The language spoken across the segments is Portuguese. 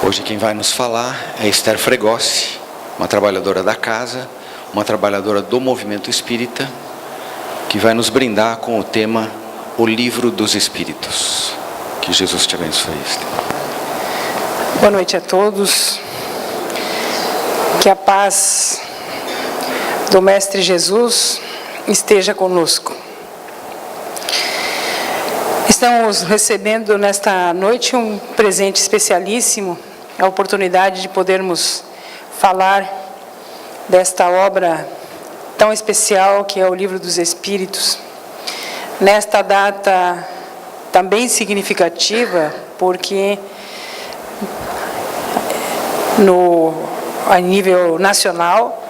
Hoje quem vai nos falar é Esther Fregosi, uma trabalhadora da casa, uma trabalhadora do movimento espírita, que vai nos brindar com o tema O Livro dos Espíritos. Que Jesus te abençoe, Esther. Boa noite a todos. Que a paz do Mestre Jesus esteja conosco. Estamos recebendo nesta noite um presente especialíssimo, a oportunidade de podermos falar desta obra tão especial que é o Livro dos Espíritos. Nesta data também significativa, porque a nível nacional,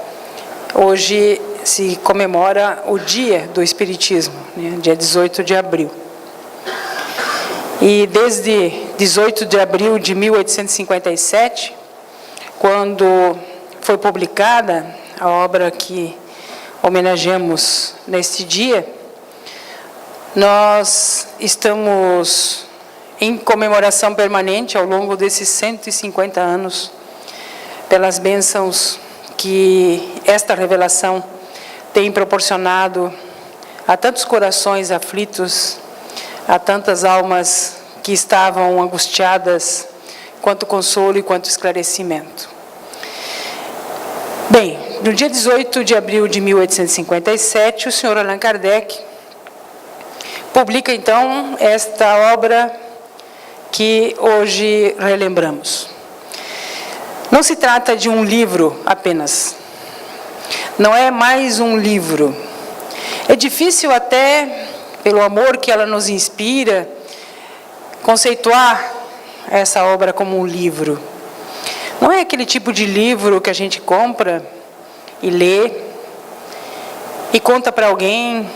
hoje se comemora o Dia do Espiritismo, dia 18 de abril. E desde 18 de abril de 1857, quando foi publicada a obra que homenageamos neste dia, nós estamos em comemoração permanente ao longo desses 150 anos, pelas bênçãos que esta revelação tem proporcionado a tantos corações aflitos, a tantas almas que estavam angustiadas, quanto consolo e quanto esclarecimento. Bem, no dia 18 de abril de 1857, o senhor Allan Kardec publica, então, esta obra que hoje relembramos. Não se trata de um livro apenas. Não é mais um livro. É difícil até, pelo amor que ela nos inspira, conceituar essa obra como um livro. Não é aquele tipo de livro que a gente compra e lê e conta para alguém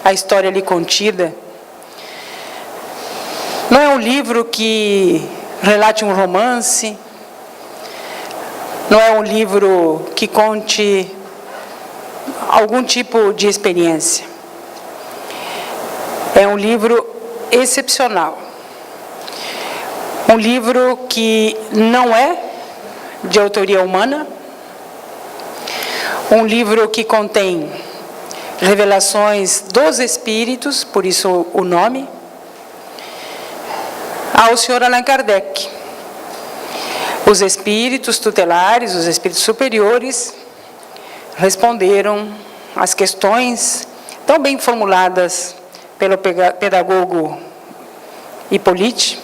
a história ali contida. Não é um livro que relate um romance. Não é um livro que conte algum tipo de experiência. É um livro excepcional. Um livro que não é de autoria humana. Um livro que contém revelações dos Espíritos, por isso o nome, ao senhor Allan Kardec. Os Espíritos tutelares, os Espíritos superiores, responderam às questões tão bem formuladas pelo pedagogo Hippolyte,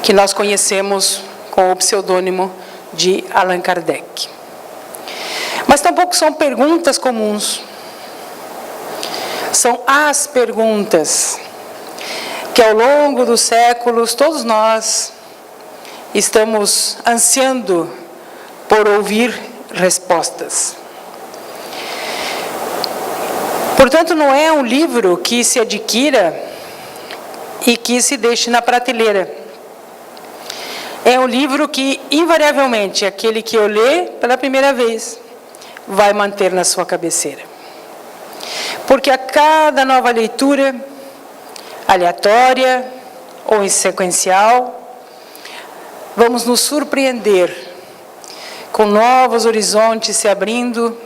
que nós conhecemos com o pseudônimo de Allan Kardec. Mas tampouco são perguntas comuns. São as perguntas que ao longo dos séculos todos nós estamos ansiando por ouvir respostas. Portanto, não é um livro que se adquira e que se deixe na prateleira. É um livro que, invariavelmente, aquele que o lê pela primeira vez vai manter na sua cabeceira. Porque a cada nova leitura, aleatória ou sequencial, vamos nos surpreender com novos horizontes se abrindo,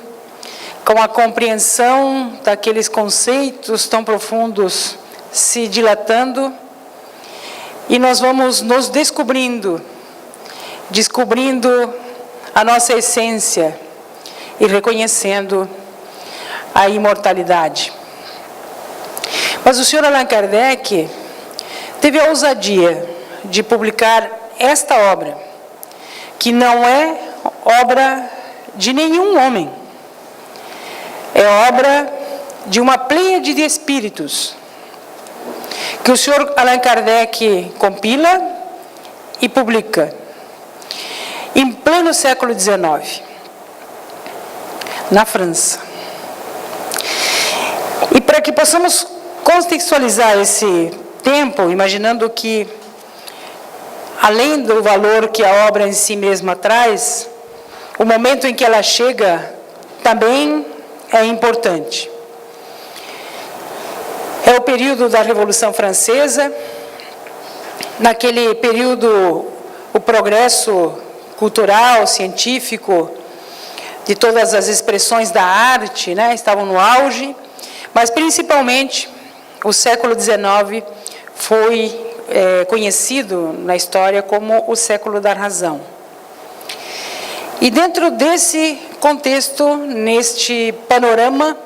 com a compreensão daqueles conceitos tão profundos se dilatando, e nós vamos nos descobrindo a nossa essência e reconhecendo a imortalidade. Mas o senhor Allan Kardec teve a ousadia de publicar esta obra, que não é obra de nenhum homem, é obra de uma pleiade de espíritos, que o senhor Allan Kardec compila e publica, em pleno século XIX, na França. E para que possamos contextualizar esse tempo, imaginando que, além do valor que a obra em si mesma traz, o momento em que ela chega também é importante. É o período da Revolução Francesa. Naquele período, o progresso cultural, científico, de todas as expressões da arte, né, estavam no auge, mas principalmente o século XIX foi conhecido na história como o século da razão. E dentro desse contexto, neste panorama,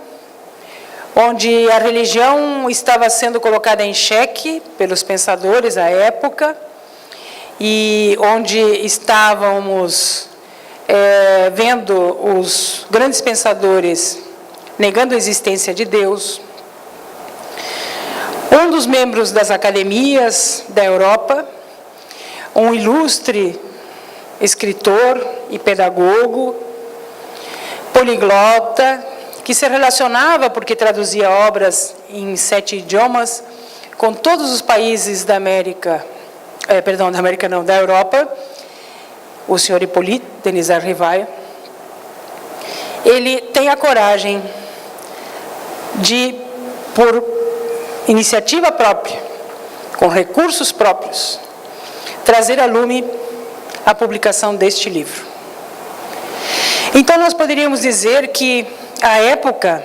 onde a religião estava sendo colocada em xeque pelos pensadores à época, e onde estávamos vendo os grandes pensadores negando a existência de Deus, um dos membros das academias da Europa, um ilustre escritor e pedagogo, poliglota, que se relacionava, porque traduzia obras em 7 idiomas, com todos os países da América, da Europa, o senhor Hippolyte Denisard Rivail. Ele tem a coragem de, por iniciativa própria, com recursos próprios, trazer a lume a publicação deste livro. Então, nós poderíamos dizer que, à época,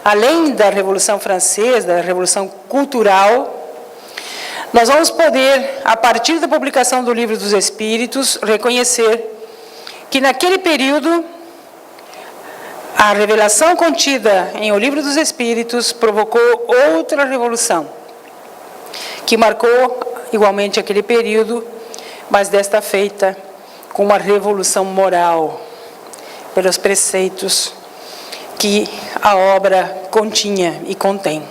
além da Revolução Francesa, da Revolução Cultural, nós vamos poder, a partir da publicação do Livro dos Espíritos, reconhecer que, naquele período, a revelação contida em O Livro dos Espíritos provocou outra revolução, que marcou igualmente aquele período, mas desta feita com uma revolução moral, pelos preceitos que a obra continha e contém.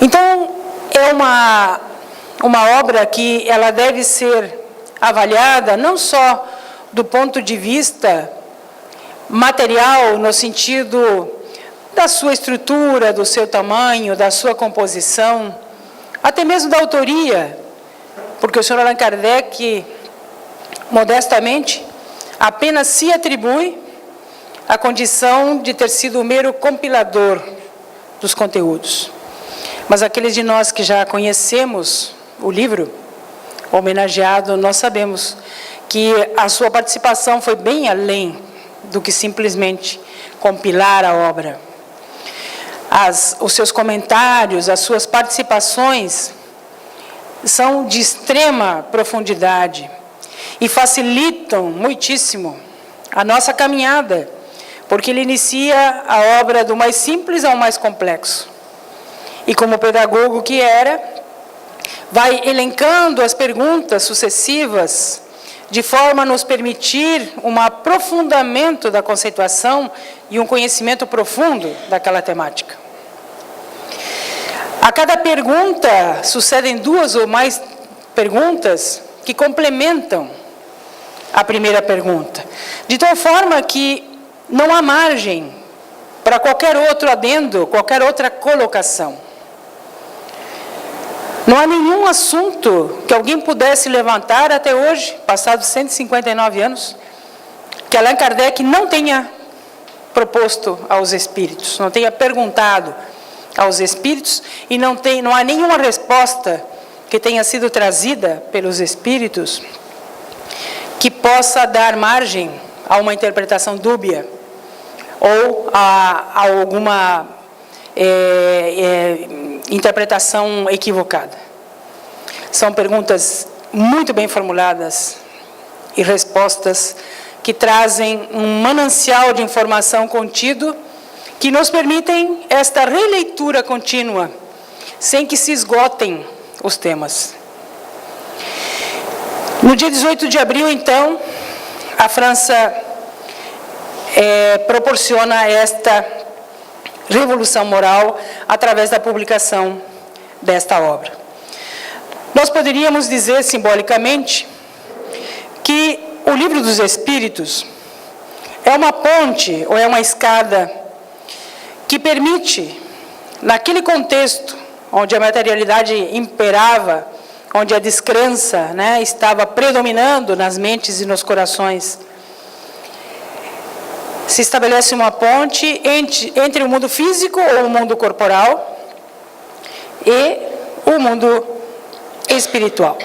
Então, é uma obra que ela deve ser avaliada não só do ponto de vista material, no sentido da sua estrutura, do seu tamanho, da sua composição, até mesmo da autoria, porque o senhor Allan Kardec, modestamente, apenas se atribui a condição de ter sido o mero compilador dos conteúdos. Mas aqueles de nós que já conhecemos o livro homenageado, nós sabemos que a sua participação foi bem além do que simplesmente compilar a obra. Os seus comentários, as suas participações são de extrema profundidade e facilitam muitíssimo a nossa caminhada, porque ele inicia a obra do mais simples ao mais complexo. E como pedagogo que era, vai elencando as perguntas sucessivas, de forma a nos permitir um aprofundamento da conceituação e um conhecimento profundo daquela temática. A cada pergunta sucedem 2 ou mais perguntas que complementam a primeira pergunta, de tal forma que não há margem para qualquer outro adendo, qualquer outra colocação. Não há nenhum assunto que alguém pudesse levantar até hoje, passados 159 anos, que Allan Kardec não tenha proposto aos espíritos, não tenha perguntado aos espíritos, e não há nenhuma resposta que tenha sido trazida pelos espíritos que possa dar margem a uma interpretação dúbia ou a alguma interpretação equivocada. São perguntas muito bem formuladas e respostas que trazem um manancial de informação contido que nos permitem esta releitura contínua, sem que se esgotem os temas. No dia 18 de abril, então, a França proporciona esta revolução moral através da publicação desta obra. Nós poderíamos dizer simbolicamente que o Livro dos Espíritos é uma ponte ou é uma escada que permite, naquele contexto onde a materialidade imperava, onde a descrença, estava predominando nas mentes e nos corações, se estabelece uma ponte entre o mundo físico ou o mundo corporal e o mundo espiritual.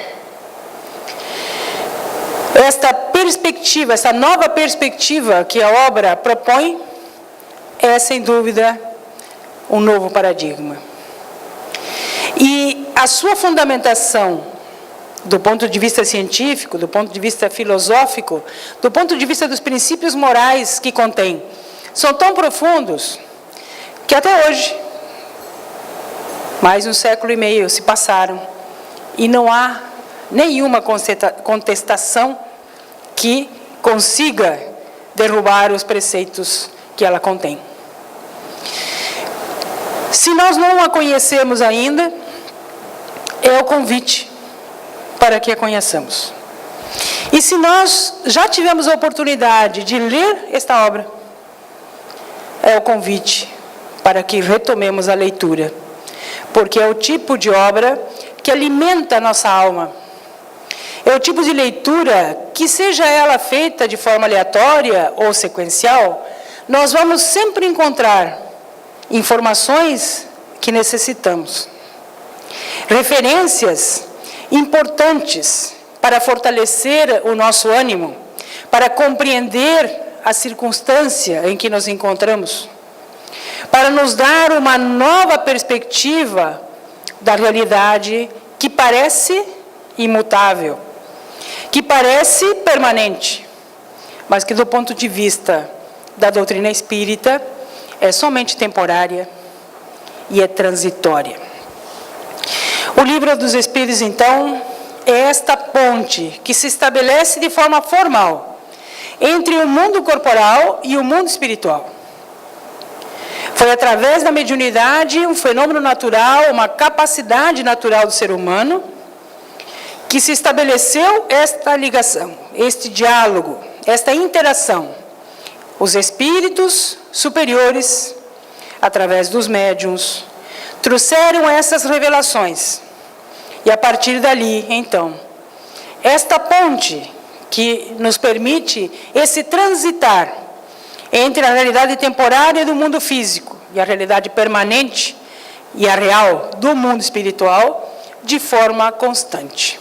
Esta perspectiva, essa nova perspectiva que a obra propõe, é sem dúvida um novo paradigma. E a sua fundamentação, do ponto de vista científico, do ponto de vista filosófico, do ponto de vista dos princípios morais que contém, são tão profundos que até hoje, mais de 1,5 século se passaram, e não há nenhuma contestação que consiga derrubar os preceitos que ela contém. Se nós não a conhecemos ainda, é o convite para que a conheçamos. E se nós já tivemos a oportunidade de ler esta obra, é o convite para que retomemos a leitura, porque é o tipo de obra que alimenta a nossa alma. É o tipo de leitura que, seja ela feita de forma aleatória ou sequencial, nós vamos sempre encontrar informações que necessitamos, referências importantes para fortalecer o nosso ânimo, para compreender a circunstância em que nos encontramos, para nos dar uma nova perspectiva da realidade que parece imutável, que parece permanente, mas que, do ponto de vista da doutrina espírita, é somente temporária e é transitória. O Livro dos Espíritos, então, é esta ponte que se estabelece de forma formal entre o mundo corporal e o mundo espiritual. Foi através da mediunidade, um fenômeno natural, uma capacidade natural do ser humano, que se estabeleceu esta ligação, este diálogo, esta interação. Os espíritos superiores, através dos médiuns, trouxeram essas revelações. E a partir dali, então, esta ponte que nos permite esse transitar entre a realidade temporária do mundo físico e a realidade permanente e a real do mundo espiritual, de forma constante.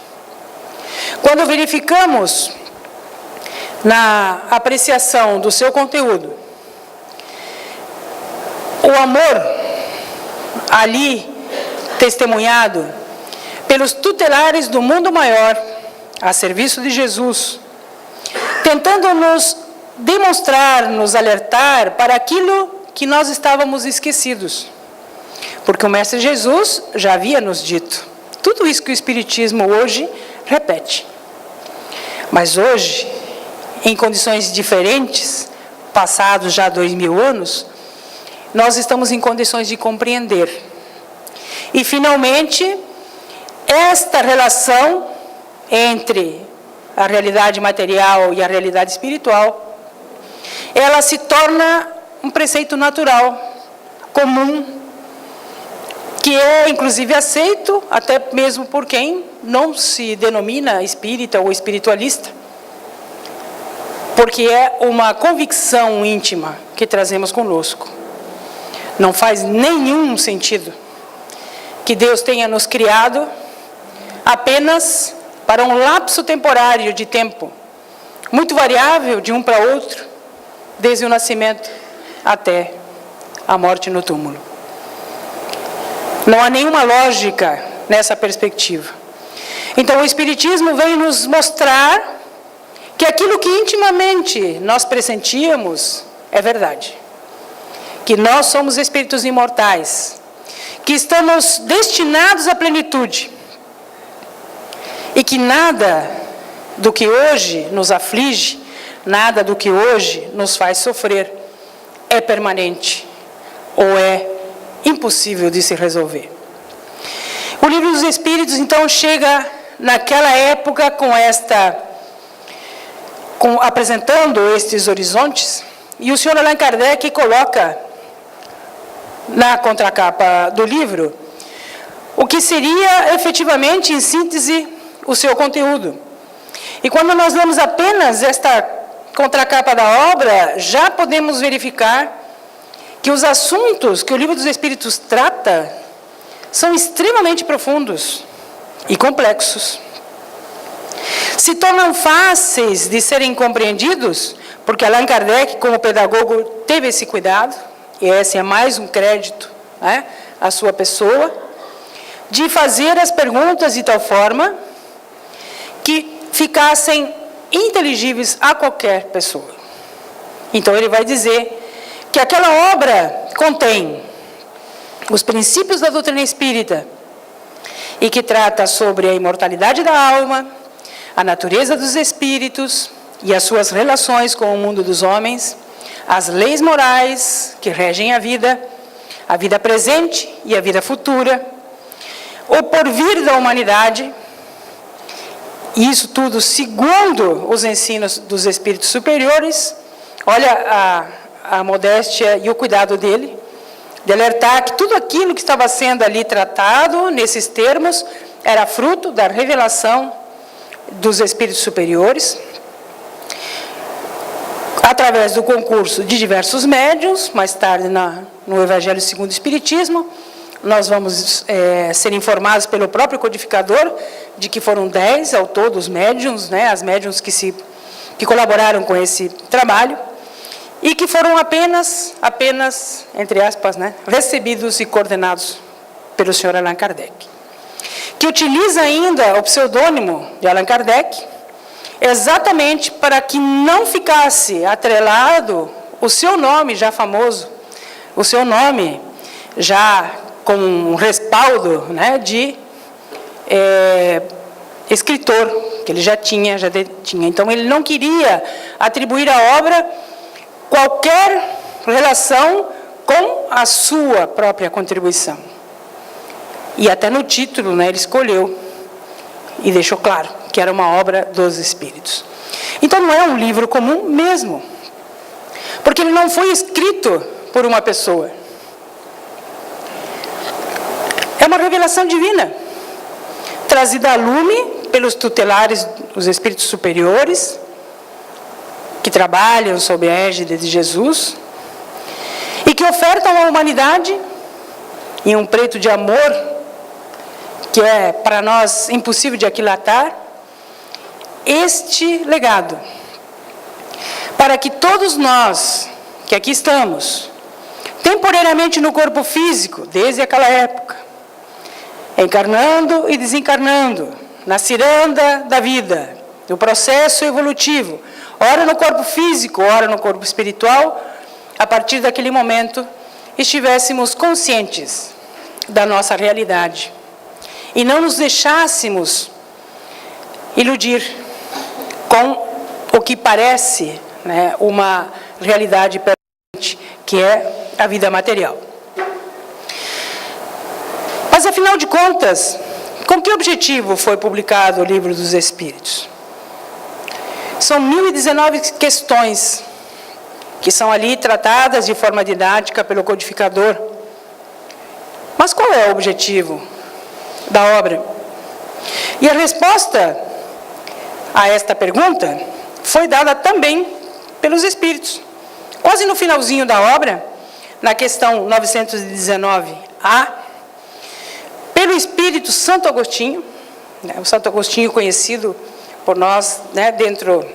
Quando verificamos na apreciação do seu conteúdo o amor ali testemunhado pelos tutelares do mundo maior, a serviço de Jesus, tentando nos demonstrar, nos alertar para aquilo que nós estávamos esquecidos. Porque o Mestre Jesus já havia nos dito tudo isso que o Espiritismo hoje repete. Mas hoje, em condições diferentes, passados já 2000 anos, nós estamos em condições de compreender. E, finalmente, esta relação entre a realidade material e a realidade espiritual, ela se torna um preceito natural, comum, que é, inclusive, aceito, até mesmo por quem não se denomina espírita ou espiritualista, porque é uma convicção íntima que trazemos conosco. Não faz nenhum sentido que Deus tenha nos criado apenas para um lapso temporário de tempo, muito variável de um para outro, desde o nascimento até a morte no túmulo. Não há nenhuma lógica nessa perspectiva. Então, o Espiritismo vem nos mostrar que aquilo que intimamente nós pressentíamos é verdade. Que nós somos espíritos imortais, que estamos destinados à plenitude, e que nada do que hoje nos aflige, nada do que hoje nos faz sofrer, é permanente ou é impossível de se resolver. O Livro dos Espíritos, então, chega naquela época apresentando estes horizontes, e o Sr. Allan Kardec coloca na contracapa do livro o que seria efetivamente, em síntese, o seu conteúdo. E quando nós lemos apenas esta contracapa da obra, já podemos verificar que os assuntos que o Livro dos Espíritos trata são extremamente profundos e complexos. se tornam fáceis de serem compreendidos, porque Allan Kardec, como pedagogo, teve esse cuidado, e esse é mais um crédito, né, à sua pessoa, de fazer as perguntas de tal forma que ficassem inteligíveis a qualquer pessoa. Então ele vai dizer que aquela obra contém os princípios da doutrina espírita e que trata sobre a imortalidade da alma, a natureza dos espíritos e as suas relações com o mundo dos homens, as leis morais que regem a vida presente e a vida futura, o porvir da humanidade, e isso tudo segundo os ensinos dos espíritos superiores. Olha a modéstia e o cuidado dele, de alertar que tudo aquilo que estava sendo ali tratado, nesses termos, era fruto da revelação dos espíritos superiores, através do concurso de diversos médiuns. Mais tarde, no Evangelho segundo o Espiritismo, nós vamos ser informados pelo próprio codificador de que foram 10 ao todo os médiuns, né, as médiuns que colaboraram com esse trabalho, e que foram apenas, entre aspas, né, recebidos e coordenados pelo senhor Allan Kardec, que utiliza ainda o pseudônimo de Allan Kardec, exatamente para que não ficasse atrelado o seu nome já famoso, o seu nome já com um respaldo, né, de escritor, que ele já tinha. Então, ele não queria atribuir à obra qualquer relação com a sua própria contribuição. E até no título, né, ele escolheu e deixou claro que era uma obra dos Espíritos. Então, não é um livro comum mesmo, porque ele não foi escrito por uma pessoa. É uma revelação divina, trazida à lume pelos tutelares, os espíritos superiores, que trabalham sob a égide de Jesus, e que ofertam à humanidade, em um preto de amor, que é para nós impossível de aquilatar, este legado, para que todos nós, que aqui estamos, temporariamente no corpo físico, desde aquela época, encarnando e desencarnando, na ciranda da vida, do processo evolutivo, ora no corpo físico, ora no corpo espiritual, a partir daquele momento, estivéssemos conscientes da nossa realidade e não nos deixássemos iludir com o que parece, né, uma realidade presente, que é a vida material. Mas, afinal de contas, com que objetivo foi publicado o Livro dos Espíritos? São 1019 questões que são ali tratadas de forma didática pelo codificador. Mas qual é o objetivo da obra? E a resposta a esta pergunta foi dada também pelos Espíritos. Quase no finalzinho da obra, na questão 919A, pelo Espírito Santo Agostinho, né, o Santo Agostinho conhecido por nós, né, dentro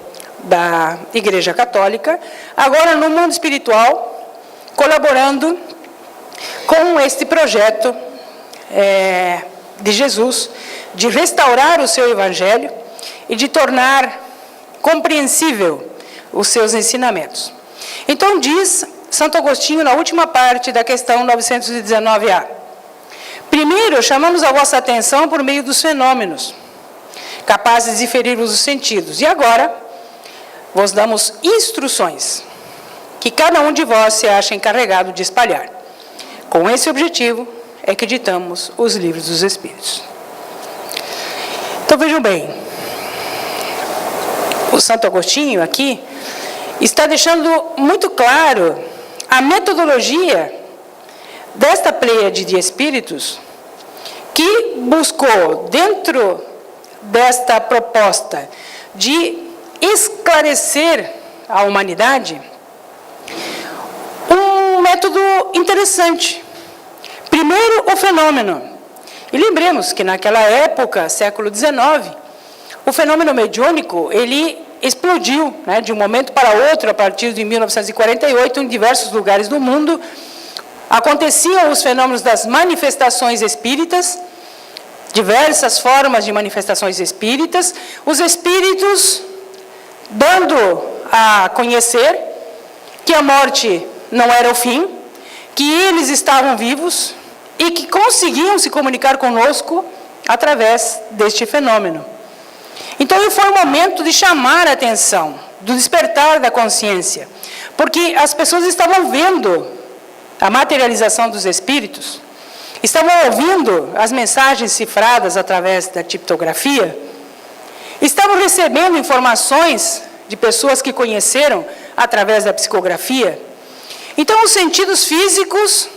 da Igreja Católica, agora no mundo espiritual, colaborando com este projeto de Jesus, de restaurar o seu Evangelho e de tornar compreensível os seus ensinamentos. Então diz Santo Agostinho na última parte da questão 919A: primeiro, chamamos a vossa atenção por meio dos fenômenos, capazes de ferir-vos os sentidos. E agora, vos damos instruções, que cada um de vós se acha encarregado de espalhar. Com esse objetivo, é que ditamos os livros dos Espíritos. Então, vejam bem, o Santo Agostinho aqui está deixando muito claro a metodologia desta pleiade de espíritos que buscou, dentro desta proposta de esclarecer a humanidade, um método interessante. Primeiro, o fenômeno. E lembremos que naquela época, século XIX, o fenômeno mediúnico, ele explodiu, né, de um momento para outro, a partir de 1948, em diversos lugares do mundo. Aconteciam os fenômenos das manifestações espíritas, diversas formas de manifestações espíritas, os espíritos dando a conhecer que a morte não era o fim, que eles estavam vivos e que conseguiam se comunicar conosco através deste fenômeno. Então, foi um momento de chamar a atenção, do despertar da consciência, porque as pessoas estavam vendo a materialização dos espíritos, estavam ouvindo as mensagens cifradas através da criptografia, estavam recebendo informações de pessoas que conheceram através da psicografia. Então, os sentidos físicos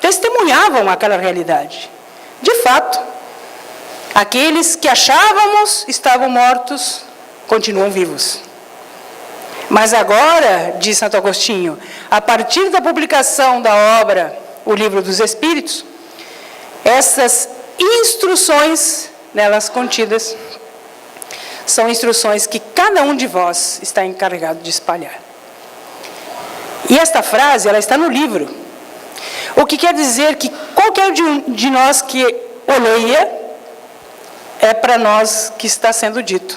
testemunhavam aquela realidade. De fato, aqueles que achávamos estavam mortos, continuam vivos. Mas agora, diz Santo Agostinho, a partir da publicação da obra O Livro dos Espíritos, essas instruções nelas contidas são instruções que cada um de vós está encarregado de espalhar. E esta frase, ela está no livro. O que quer dizer que qualquer de nós que o leia, é para nós que está sendo dito.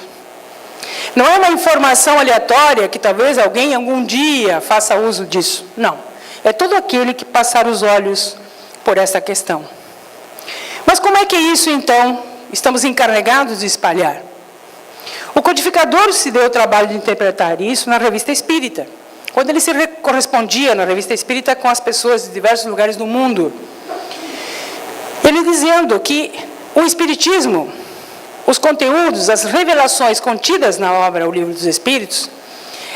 Não é uma informação aleatória que talvez alguém algum dia faça uso disso. Não. É todo aquele que passar os olhos por essa questão. Mas como é que é isso, então, estamos encarregados de espalhar? O codificador se deu o trabalho de interpretar isso na Revista Espírita, quando ele se correspondia na Revista Espírita com as pessoas de diversos lugares do mundo. Ele dizendo que o Espiritismo, os conteúdos, as revelações contidas na obra O Livro dos Espíritos,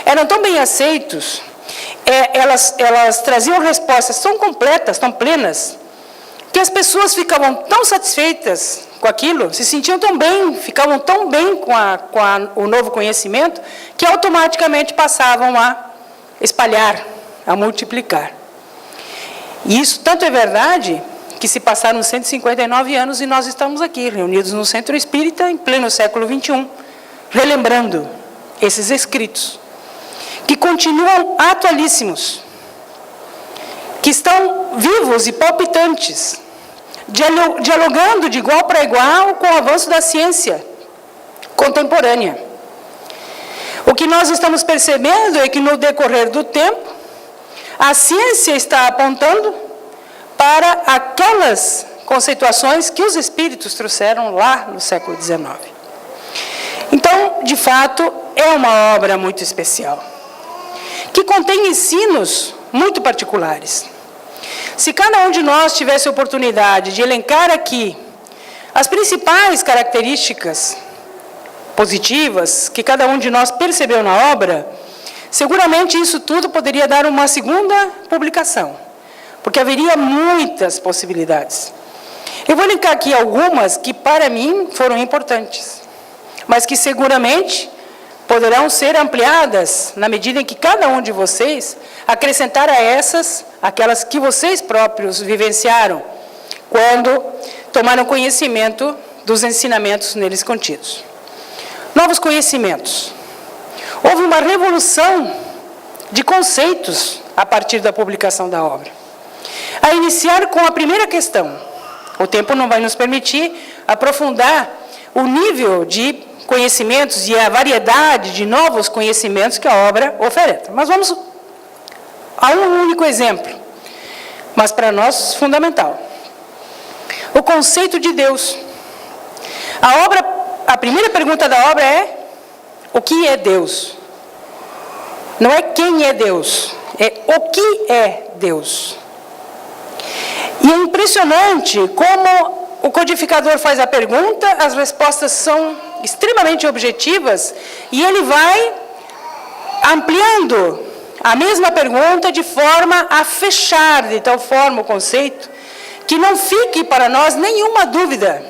eram tão bem aceitos, elas traziam respostas tão completas, tão plenas, que as pessoas ficavam tão satisfeitas com aquilo, se sentiam tão bem, ficavam tão bem com o novo conhecimento, que automaticamente passavam a espalhar, a multiplicar. E isso tanto é verdade que se passaram 159 anos e nós estamos aqui, reunidos no Centro Espírita, em pleno século XXI, relembrando esses escritos, que continuam atualíssimos, que estão vivos e palpitantes, dialogando de igual para igual com o avanço da ciência contemporânea. O que nós estamos percebendo é que no decorrer do tempo, a ciência está apontando para aquelas conceituações que os espíritos trouxeram lá no século XIX. Então, de fato, é uma obra muito especial, que contém ensinos muito particulares. Se cada um de nós tivesse a oportunidade de elencar aqui as principais características positivas que cada um de nós percebeu na obra, seguramente isso tudo poderia dar uma segunda publicação, porque haveria muitas possibilidades. Eu vou elencar aqui algumas que para mim foram importantes, mas que seguramente poderão ser ampliadas na medida em que cada um de vocês acrescentar a essas, aquelas que vocês próprios vivenciaram, quando tomaram conhecimento dos ensinamentos neles contidos. Novos conhecimentos. Houve uma revolução de conceitos a partir da publicação da obra. A iniciar com a primeira questão. O tempo não vai nos permitir aprofundar o nível de conhecimentos e a variedade de novos conhecimentos que a obra oferece. Mas vamos a um único exemplo, mas para nós fundamental. O conceito de Deus. A primeira pergunta da obra é: o que é Deus? Não é quem é Deus, é o que é Deus. E é impressionante como o codificador faz a pergunta, as respostas são extremamente objetivas, e ele vai ampliando a mesma pergunta de forma a fechar de tal forma o conceito, que não fique para nós nenhuma dúvida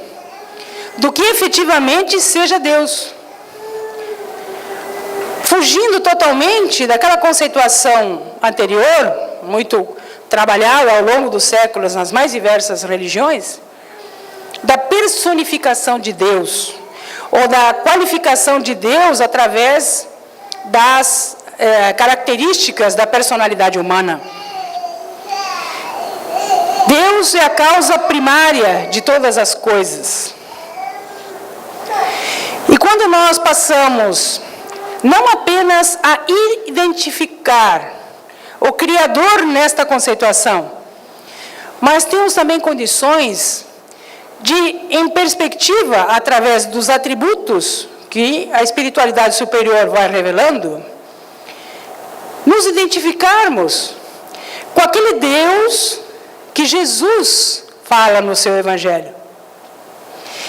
do que efetivamente seja Deus. Fugindo totalmente daquela conceituação anterior, muito trabalhada ao longo dos séculos nas mais diversas religiões, da personificação de Deus, ou da qualificação de Deus através das características da personalidade humana. Deus é a causa primária de todas as coisas. E quando nós passamos não apenas a identificar o Criador nesta conceituação, mas temos também condições de, em perspectiva, através dos atributos que a espiritualidade superior vai revelando, nos identificarmos com aquele Deus que Jesus fala no seu Evangelho.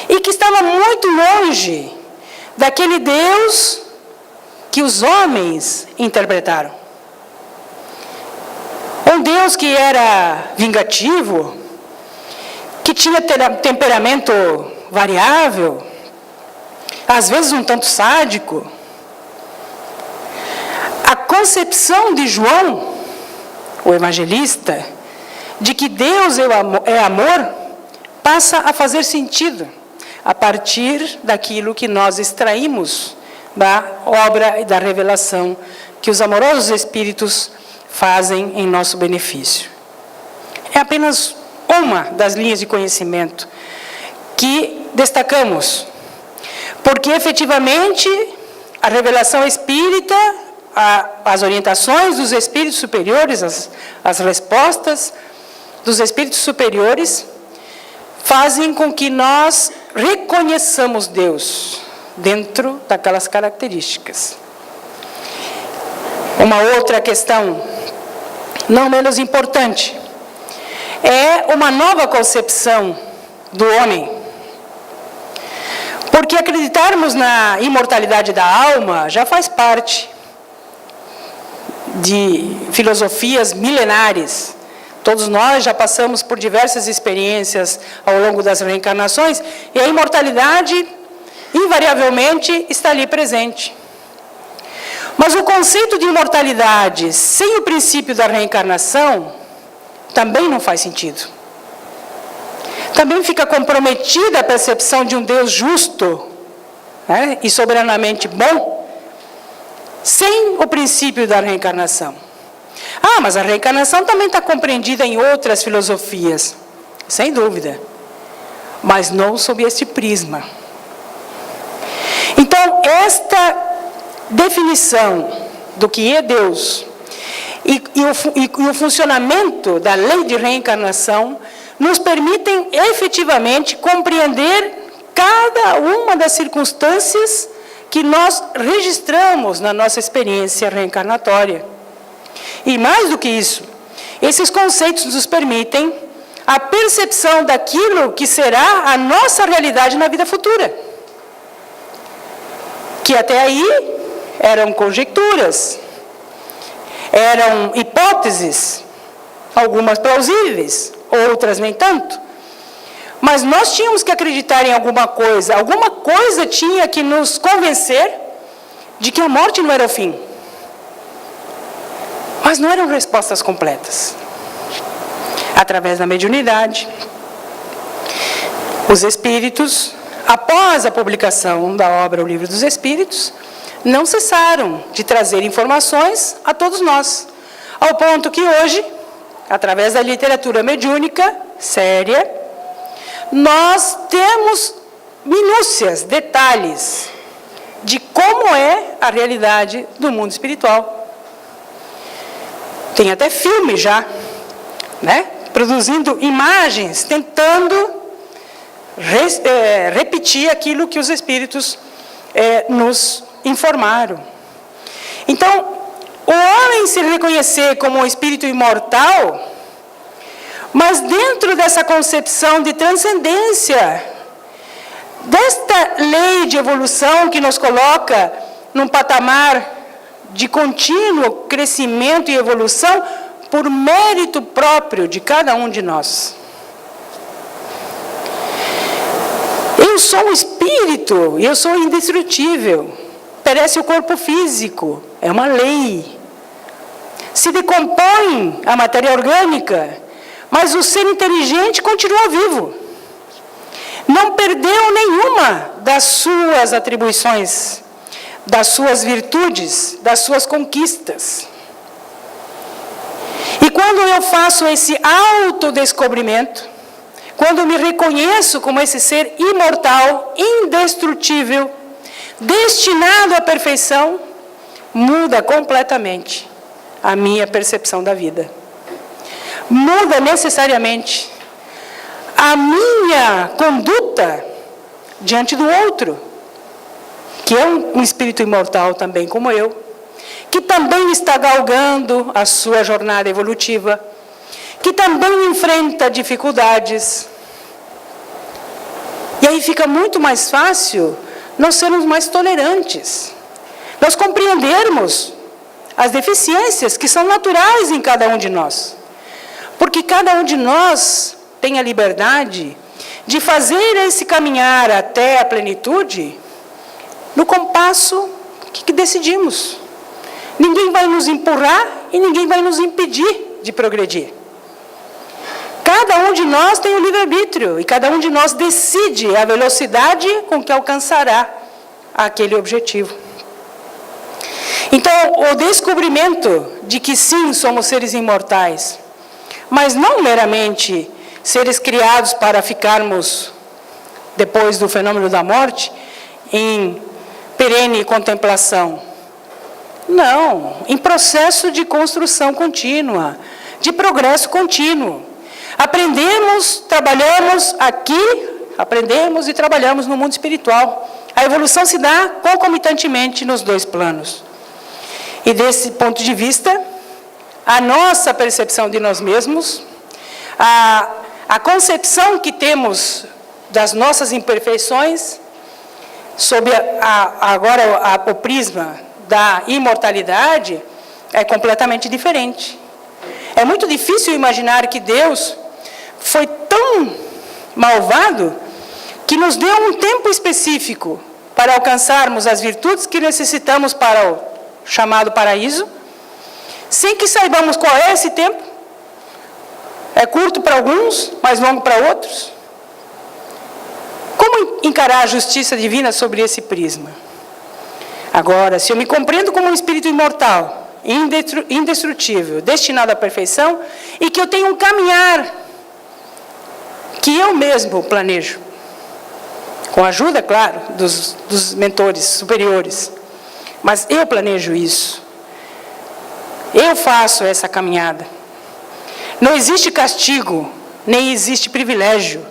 E que estava muito longe daquele Deus que os homens interpretaram. Um Deus que era vingativo, que tinha temperamento variável, às vezes um tanto sádico. A concepção de João, o evangelista, de que Deus é amor, passa a fazer sentido a partir daquilo que nós extraímos da obra e da revelação que os amorosos Espíritos fazem em nosso benefício. É apenas uma das linhas de conhecimento que destacamos, porque efetivamente a revelação espírita, as orientações dos Espíritos superiores, as respostas dos Espíritos superiores, fazem com que nós reconheçamos Deus dentro daquelas características. Uma outra questão, não menos importante, é uma nova concepção do homem. Porque acreditarmos na imortalidade da alma já faz parte de filosofias milenares. Todos nós já passamos por diversas experiências ao longo das reencarnações, e a imortalidade, invariavelmente, está ali presente. Mas o conceito de imortalidade sem o princípio da reencarnação também não faz sentido. Também fica comprometida a percepção de um Deus justo, né, e soberanamente bom, sem o princípio da reencarnação. Mas a reencarnação também está compreendida em outras filosofias, sem dúvida, mas não sob esse prisma. Então, esta definição do que é Deus e o funcionamento da lei de reencarnação nos permitem efetivamente compreender cada uma das circunstâncias que nós registramos na nossa experiência reencarnatória. E mais do que isso, esses conceitos nos permitem a percepção daquilo que será a nossa realidade na vida futura. Que até aí eram conjecturas, eram hipóteses, algumas plausíveis, outras nem tanto. Mas nós tínhamos que acreditar em alguma coisa tinha que nos convencer de que a morte não era o fim. Mas não eram respostas completas. Através da mediunidade, os espíritos, após a publicação da obra O Livro dos Espíritos, não cessaram de trazer informações a todos nós, ao ponto que hoje, através da literatura mediúnica séria, nós temos minúcias, detalhes de como é a realidade do mundo espiritual. Tem até filme já, né? Produzindo imagens, tentando repetir aquilo que os espíritos nos informaram. Então, o homem se reconhecer como um espírito imortal, mas dentro dessa concepção de transcendência, desta lei de evolução que nos coloca num patamar de contínuo crescimento e evolução por mérito próprio de cada um de nós. Eu sou um espírito, eu sou indestrutível. Perece o corpo físico, é uma lei. Se decompõe a matéria orgânica, mas o ser inteligente continua vivo. não perdeu nenhuma das suas atribuições, das suas virtudes, das suas conquistas. E quando eu faço esse autodescobrimento, quando me reconheço como esse ser imortal, indestrutível, destinado à perfeição, muda completamente a minha percepção da vida. Muda necessariamente a minha conduta diante do outro, que é um espírito imortal também como eu, que também está galgando a sua jornada evolutiva, que também enfrenta dificuldades. E aí fica muito mais fácil nós sermos mais tolerantes, nós compreendermos as deficiências que são naturais em cada um de nós. Porque cada um de nós tem a liberdade de fazer esse caminhar até a plenitude no compasso que decidimos. Ninguém vai nos empurrar e ninguém vai nos impedir de progredir. Cada um de nós tem o livre-arbítrio e cada um de nós decide a velocidade com que alcançará aquele objetivo. Então, o descobrimento de que sim, somos seres imortais, mas não meramente seres criados para ficarmos, depois do fenômeno da morte, em perene contemplação. Não, em processo de construção contínua, de progresso contínuo. Aprendemos, trabalhamos aqui, aprendemos e trabalhamos no mundo espiritual. A evolução se dá concomitantemente nos dois planos. E desse ponto de vista, a nossa percepção de nós mesmos, a concepção que temos das nossas imperfeições, sob agora o prisma da imortalidade, é completamente diferente. É muito difícil imaginar que Deus foi tão malvado que nos deu um tempo específico para alcançarmos as virtudes que necessitamos para o chamado paraíso, sem que saibamos qual é esse tempo. É curto para alguns, mais longo para outros. Como encarar a justiça divina sobre esse prisma? Agora, se eu me compreendo como um espírito imortal, indestrutível, destinado à perfeição, e que eu tenho um caminhar que eu mesmo planejo, com a ajuda, claro, dos mentores superiores, mas eu planejo isso. Eu faço essa caminhada. Não existe castigo, nem existe privilégio.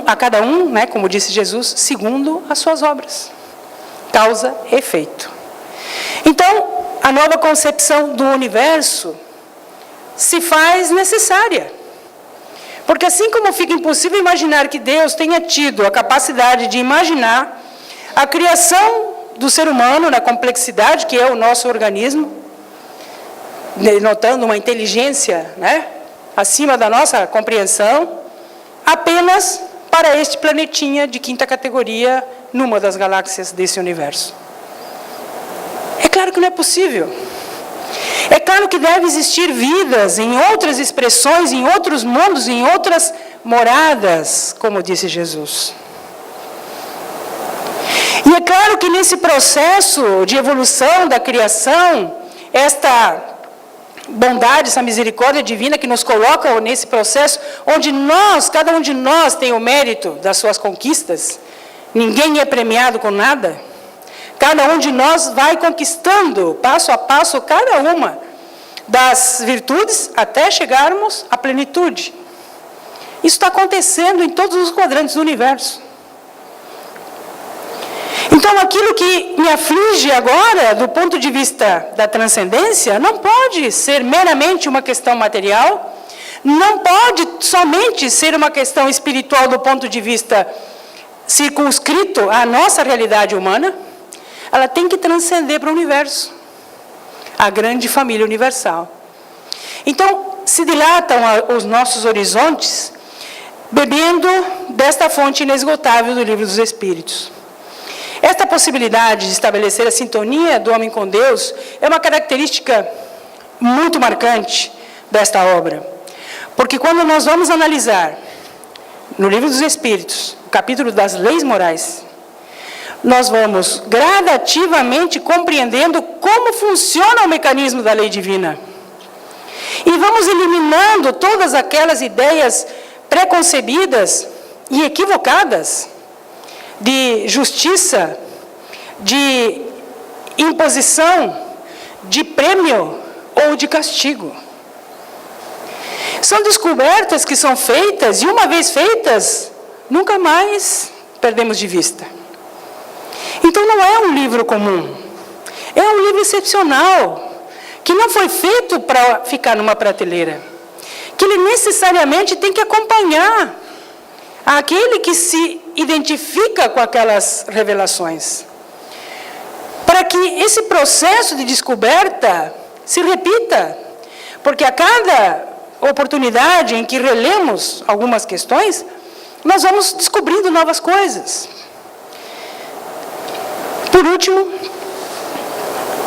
A cada um, né, como disse Jesus, segundo as suas obras. Causa e efeito. Então, a nova concepção do universo se faz necessária. Porque assim como fica impossível imaginar que Deus tenha tido a capacidade de imaginar a criação do ser humano na complexidade que é o nosso organismo, denotando uma inteligência, né, acima da nossa compreensão, apenas para este planetinha de quinta categoria numa das galáxias desse universo. É claro que não é possível. É claro que deve existir vidas em outras expressões, em outros mundos, em outras moradas, como disse Jesus. E é claro que nesse processo de evolução da criação, esta bondade, essa misericórdia divina que nos coloca nesse processo, onde nós, cada um de nós tem o mérito das suas conquistas, ninguém é premiado com nada, cada um de nós vai conquistando, passo a passo, cada uma das virtudes, até chegarmos à plenitude. Isso está acontecendo em todos os quadrantes do universo. Então, aquilo que me aflige agora, do ponto de vista da transcendência, não pode ser meramente uma questão material, não pode somente ser uma questão espiritual do ponto de vista circunscrito à nossa realidade humana, ela tem que transcender para o universo, a grande família universal. Então, se dilatam os nossos horizontes, bebendo desta fonte inesgotável do Livro dos Espíritos. Esta possibilidade de estabelecer a sintonia do homem com Deus é uma característica muito marcante desta obra. Porque quando nós vamos analisar no Livro dos Espíritos, o capítulo das leis morais, nós vamos gradativamente compreendendo como funciona o mecanismo da lei divina. E vamos eliminando todas aquelas ideias preconcebidas e equivocadas de justiça, de imposição, de prêmio ou de castigo. São descobertas que são feitas, e uma vez feitas, nunca mais perdemos de vista. Então não é um livro comum, é um livro excepcional, que não foi feito para ficar numa prateleira, que ele necessariamente tem que acompanhar aquele que se identifica com aquelas revelações, para que esse processo de descoberta se repita, porque a cada oportunidade em que relemos algumas questões, nós vamos descobrindo novas coisas. Por último,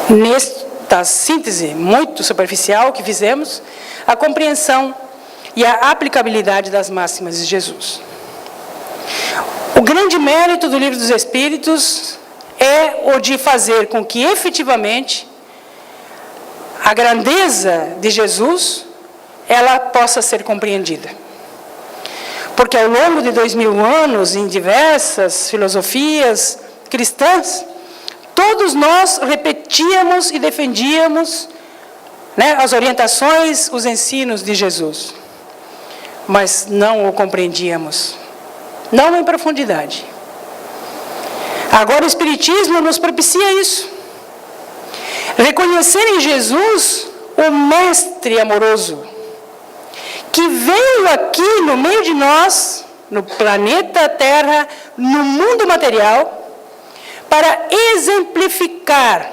nesta síntese muito superficial que fizemos, a compreensão e a aplicabilidade das máximas de Jesus. O grande mérito do Livro dos Espíritos é o de fazer com que efetivamente a grandeza de Jesus ela possa ser compreendida. Porque ao longo de 2000 anos, em diversas filosofias cristãs, todos nós repetíamos e defendíamos, as orientações, os ensinos de Jesus. Mas não o compreendíamos, não em profundidade. Agora o Espiritismo nos propicia isso. Reconhecer em Jesus o Mestre amoroso, que veio aqui no meio de nós, no planeta Terra, no mundo material, para exemplificar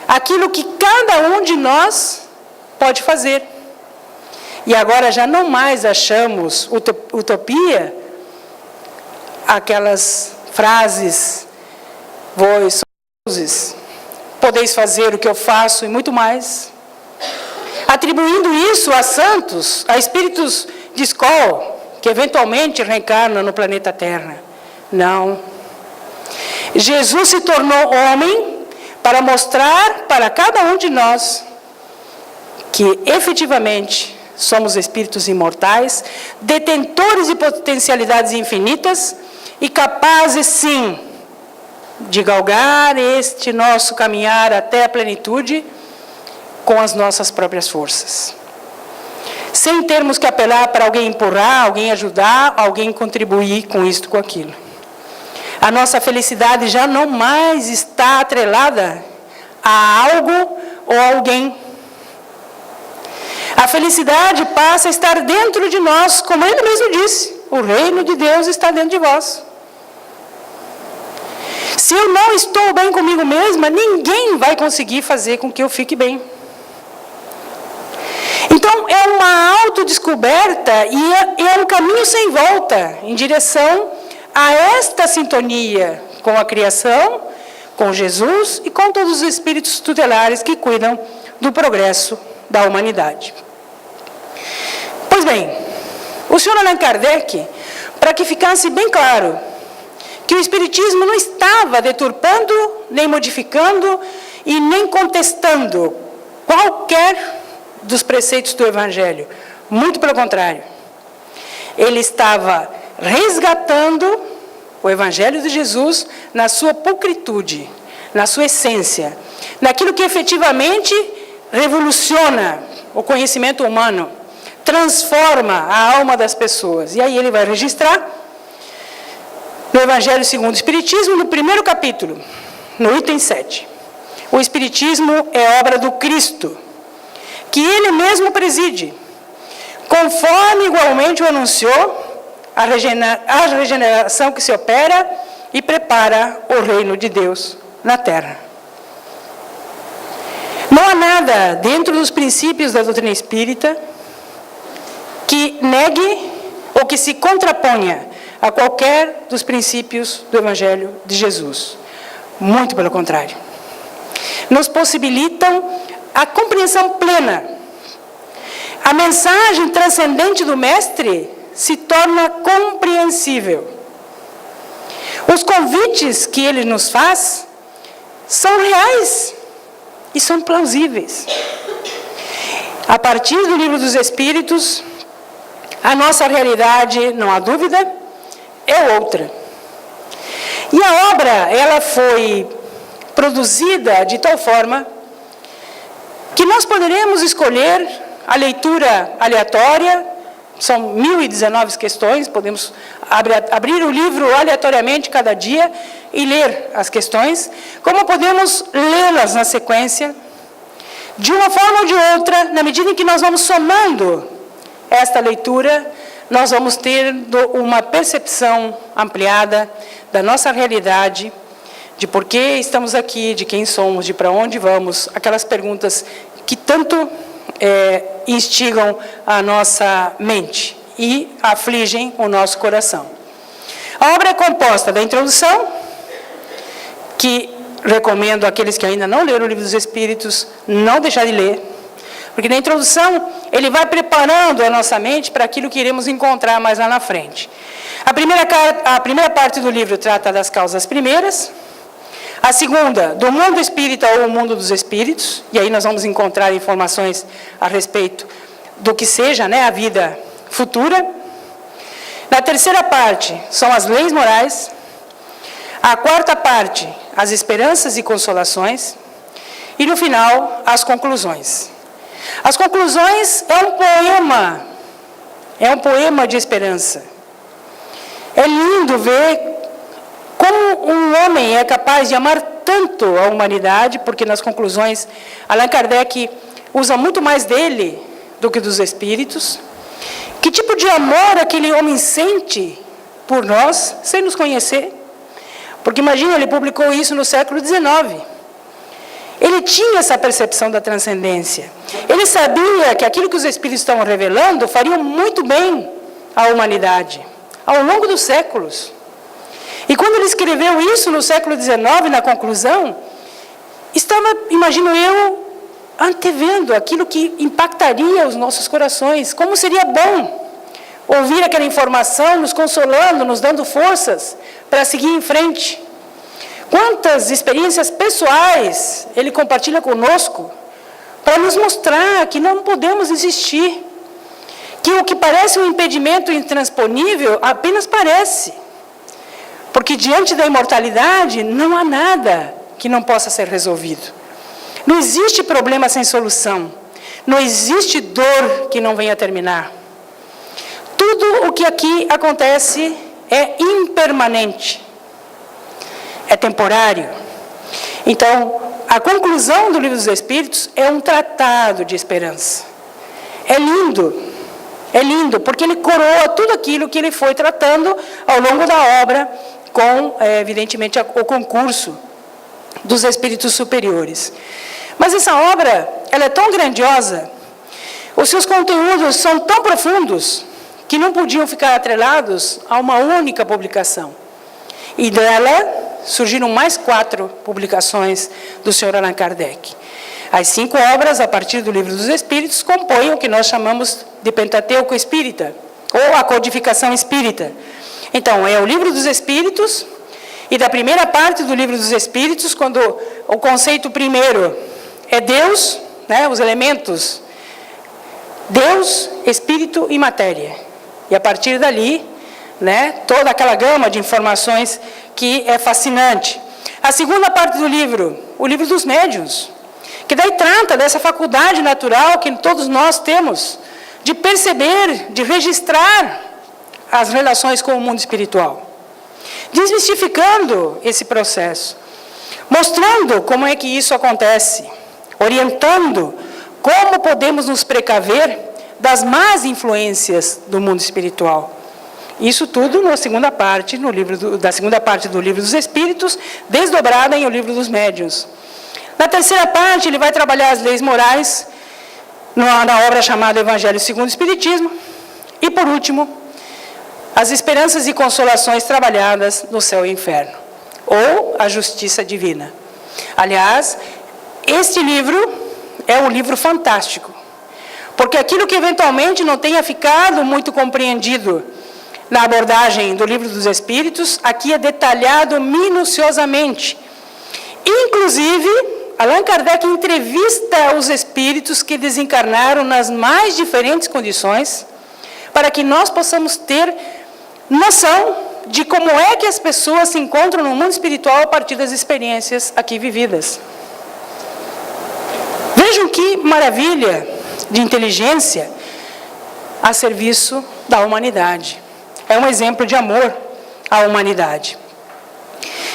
aquilo que cada um de nós pode fazer. E agora já não mais achamos utopia aquelas frases, vós sois deuses, podeis fazer o que eu faço e muito mais. Atribuindo isso a santos, a espíritos de escola, que eventualmente reencarnam no planeta Terra. Não. Jesus se tornou homem para mostrar para cada um de nós que efetivamente somos espíritos imortais, detentores de potencialidades infinitas e capazes, sim, de galgar este nosso caminhar até a plenitude com as nossas próprias forças. Sem termos que apelar para alguém empurrar, alguém ajudar, alguém contribuir com isto, com aquilo. A nossa felicidade já não mais está atrelada a algo ou a alguém. A felicidade passa a estar dentro de nós, como ele mesmo disse, o reino de Deus está dentro de vós. Se eu não estou bem comigo mesma, ninguém vai conseguir fazer com que eu fique bem. Então, é uma autodescoberta e é um caminho sem volta em direção a esta sintonia com a criação, com Jesus e com todos os espíritos tutelares que cuidam do progresso da humanidade. Pois bem, o senhor Allan Kardec, para que ficasse bem claro que o Espiritismo não estava deturpando, nem modificando e nem contestando qualquer dos preceitos do Evangelho. Muito pelo contrário. Ele estava resgatando o Evangelho de Jesus na sua pulcritude, na sua essência, naquilo que efetivamente revoluciona o conhecimento humano, transforma a alma das pessoas. E aí ele vai registrar no Evangelho segundo o Espiritismo, no primeiro capítulo, no item 7. O Espiritismo é obra do Cristo, que ele mesmo preside, conforme igualmente o anunciou, a regeneração que se opera e prepara o reino de Deus na terra. Não há nada dentro dos princípios da doutrina espírita que negue ou que se contraponha a qualquer dos princípios do Evangelho de Jesus. Muito pelo contrário. Nos possibilitam a compreensão plena. A mensagem transcendente do Mestre se torna compreensível. Os convites que ele nos faz são reais e são plausíveis. A partir do Livro dos Espíritos, a nossa realidade, não há dúvida, é outra. E a obra, ela foi produzida de tal forma que nós poderemos escolher a leitura aleatória, são 1019 questões, podemos abrir o livro aleatoriamente cada dia e ler as questões, como podemos lê-las na sequência, de uma forma ou de outra, na medida em que nós vamos somando esta leitura, nós vamos ter uma percepção ampliada da nossa realidade, de por que estamos aqui, de quem somos, de para onde vamos, aquelas perguntas que tanto instigam a nossa mente e afligem o nosso coração. A obra é composta da introdução, que recomendo àqueles que ainda não leram o Livro dos Espíritos, não deixar de ler, porque na introdução ele vai preparando a nossa mente para aquilo que iremos encontrar mais lá na frente. A primeira parte do livro trata das causas primeiras, a segunda, do mundo espírita ou o mundo dos espíritos, e aí nós vamos encontrar informações a respeito do que seja, a vida futura. Na terceira parte, são as leis morais. A quarta parte, as esperanças e consolações. E no final, as conclusões. As conclusões é um poema de esperança. É lindo ver como um homem é capaz de amar tanto a humanidade, porque nas conclusões, Allan Kardec usa muito mais dele do que dos espíritos. Que tipo de amor aquele homem sente por nós, sem nos conhecer? Porque imagina, ele publicou isso no século XIX. Ele tinha essa percepção da transcendência. Ele sabia que aquilo que os espíritos estavam revelando faria muito bem à humanidade, ao longo dos séculos. E quando ele escreveu isso no século XIX, na conclusão, estava, imagino eu, antevendo aquilo que impactaria os nossos corações. Como seria bom ouvir aquela informação, nos consolando, nos dando forças para seguir em frente. Quantas experiências pessoais ele compartilha conosco para nos mostrar que não podemos existir, que o que parece um impedimento intransponível apenas parece. Porque diante da imortalidade não há nada que não possa ser resolvido. Não existe problema sem solução. Não existe dor que não venha a terminar. Tudo o que aqui acontece é impermanente. É temporário. Então, a conclusão do Livro dos Espíritos é um tratado de esperança. É lindo, porque ele coroa tudo aquilo que ele foi tratando ao longo da obra, com, evidentemente, o concurso dos espíritos superiores. Mas essa obra, ela é tão grandiosa, os seus conteúdos são tão profundos, que não podiam ficar atrelados a uma única publicação. E dela surgiram mais 4 publicações do Sr. Allan Kardec. As 5 obras, a partir do Livro dos Espíritos, compõem o que nós chamamos de Pentateuco Espírita, ou a codificação espírita. Então, é o Livro dos Espíritos, e da primeira parte do Livro dos Espíritos, quando o conceito primeiro é Deus, os elementos, Deus, Espírito e Matéria. E a partir dali, toda aquela gama de informações que é fascinante. A segunda parte do livro, o Livro dos Médiuns, que daí trata dessa faculdade natural que todos nós temos, de perceber, de registrar as relações com o mundo espiritual, desmistificando esse processo, mostrando como é que isso acontece, orientando como podemos nos precaver das más influências do mundo espiritual. Isso tudo na segunda parte, da segunda parte do Livro dos Espíritos, desdobrada em O Livro dos Médiuns. Na terceira parte, ele vai trabalhar as leis morais, na obra chamada Evangelho segundo o Espiritismo, e por último, as esperanças e consolações trabalhadas no céu e inferno, ou a justiça divina. Aliás, este livro é um livro fantástico, Porque aquilo que eventualmente não tenha ficado muito compreendido na abordagem do Livro dos Espíritos, aqui é detalhado minuciosamente. Inclusive, Allan Kardec entrevista os espíritos que desencarnaram nas mais diferentes condições, para que nós possamos ter noção de como é que as pessoas se encontram no mundo espiritual a partir das experiências aqui vividas. Vejam que maravilha de inteligência a serviço da humanidade. É um exemplo de amor à humanidade.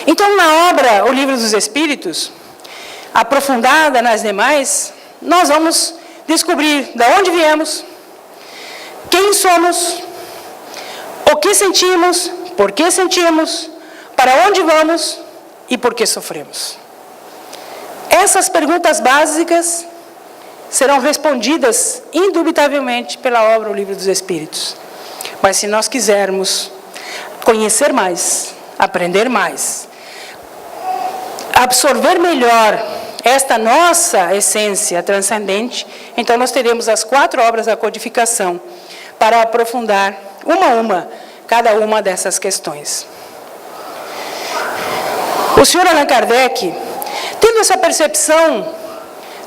Então, na obra O Livro dos Espíritos, aprofundada nas demais, nós vamos descobrir de onde viemos, quem somos, o que sentimos, por que sentimos, para onde vamos e por que sofremos. Essas perguntas básicas serão respondidas indubitavelmente pela obra O Livro dos Espíritos. Mas se nós quisermos conhecer mais, aprender mais, absorver melhor esta nossa essência transcendente, então nós teremos as 4 obras da codificação para aprofundar uma a uma cada uma dessas questões. O senhor Allan Kardec, tendo essa percepção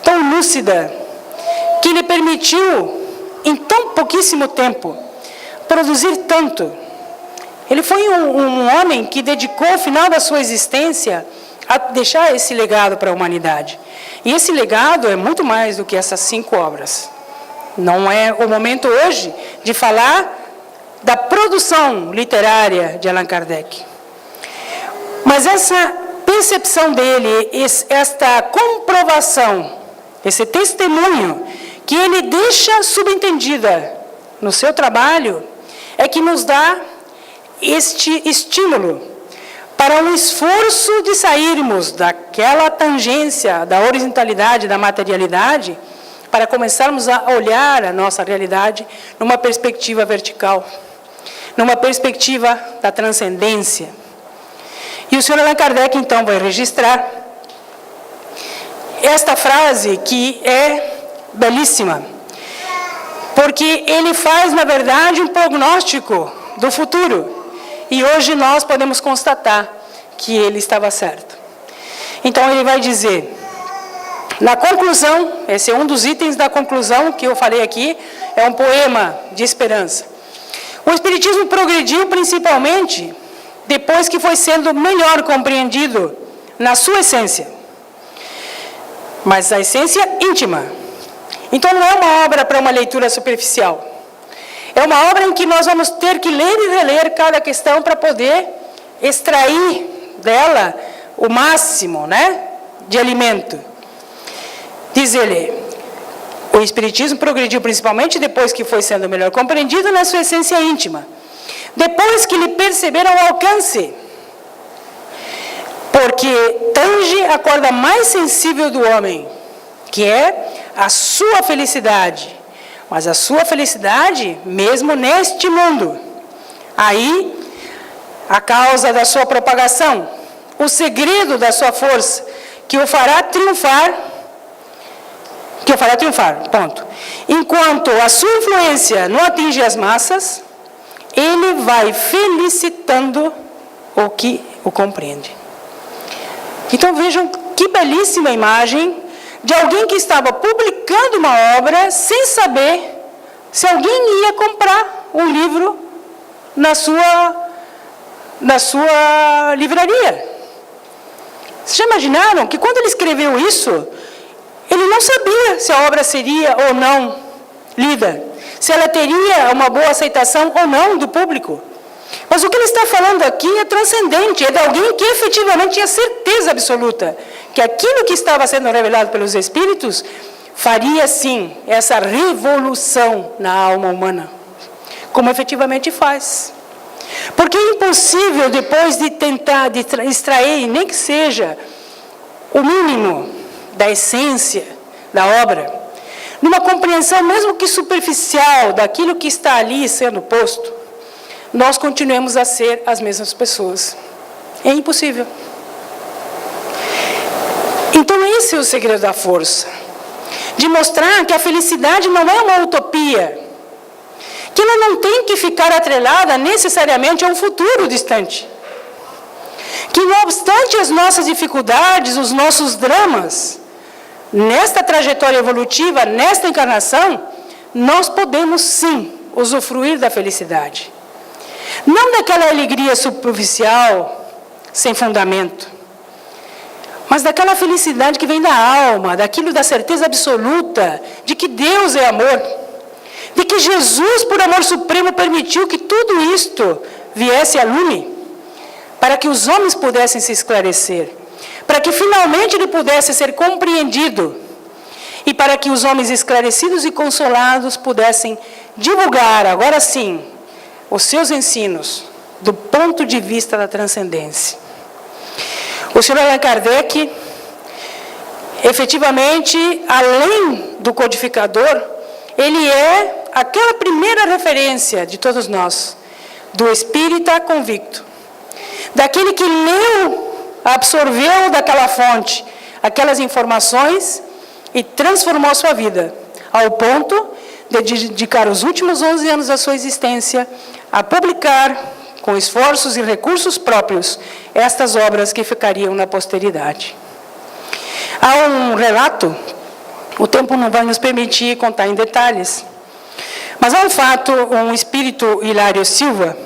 tão lúcida, que lhe permitiu, em tão pouquíssimo tempo, produzir tanto. Ele foi um homem que dedicou o final da sua existência a deixar esse legado para a humanidade. E esse legado é muito mais do que essas 5 obras. Não é o momento hoje de falar da produção literária de Allan Kardec. Mas essa percepção dele, esta comprovação, esse testemunho que ele deixa subentendida no seu trabalho, é que nos dá este estímulo para um esforço de sairmos daquela tangência da horizontalidade, da materialidade, para começarmos a olhar a nossa realidade numa perspectiva vertical, numa perspectiva da transcendência. E o senhor Allan Kardec, então, vai registrar esta frase que é belíssima, porque ele faz, na verdade, um prognóstico do futuro. E hoje nós podemos constatar que ele estava certo. Então ele vai dizer, na conclusão, esse é um dos itens da conclusão que eu falei aqui, é um poema de esperança. O Espiritismo progrediu principalmente depois que foi sendo melhor compreendido na sua essência. Mas a essência íntima. Então não é uma obra para uma leitura superficial. É uma obra em que nós vamos ter que ler e reler cada questão para poder extrair dela o máximo, de alimento. Diz ele, o Espiritismo progrediu principalmente depois que foi sendo melhor compreendido na sua essência íntima. Depois que lhe perceberam o alcance, porque tange a corda mais sensível do homem, que é a sua felicidade. Mas a sua felicidade, mesmo neste mundo. Aí, a causa da sua propagação, o segredo da sua força, que o fará triunfar, ponto. Enquanto a sua influência não atinge as massas, ele vai felicitando o que o compreende. Então vejam que belíssima imagem de alguém que estava publicando uma obra sem saber se alguém ia comprar um livro na sua livraria. Vocês já imaginaram que quando ele escreveu isso, ele não sabia se a obra seria ou não lida, se ela teria uma boa aceitação ou não do público. Mas o que ele está falando aqui é transcendente, é de alguém que efetivamente tinha certeza absoluta que aquilo que estava sendo revelado pelos Espíritos faria, sim, essa revolução na alma humana, como efetivamente faz. Porque é impossível, depois de tentar extrair, nem que seja o mínimo da essência da obra, numa compreensão mesmo que superficial daquilo que está ali sendo posto, nós continuemos a ser as mesmas pessoas. É impossível. Então esse é o segredo da força. de mostrar que a felicidade não é uma utopia, que ela não tem que ficar atrelada necessariamente a um futuro distante. Que não obstante as nossas dificuldades, os nossos dramas, nesta trajetória evolutiva, nesta encarnação, nós podemos sim usufruir da felicidade. Não daquela alegria superficial, sem fundamento, mas daquela felicidade que vem da alma, daquilo da certeza absoluta de que Deus é amor, de que Jesus, por amor supremo, permitiu que tudo isto viesse a lume, para que os homens pudessem se esclarecer, para que finalmente ele pudesse ser compreendido, e para que os homens esclarecidos e consolados pudessem divulgar, agora sim, os seus ensinos, do ponto de vista da transcendência. O Sr. Allan Kardec, efetivamente, além do codificador, ele é aquela primeira referência de todos nós, do espírita convicto, daquele que leu, absorveu daquela fonte aquelas informações e transformou a sua vida, ao ponto de dedicar os últimos 11 anos da sua existência a publicar, com esforços e recursos próprios, estas obras que ficariam na posteridade. Há um relato, o tempo não vai nos permitir contar em detalhes, mas há um fato, um espírito Hilário Silva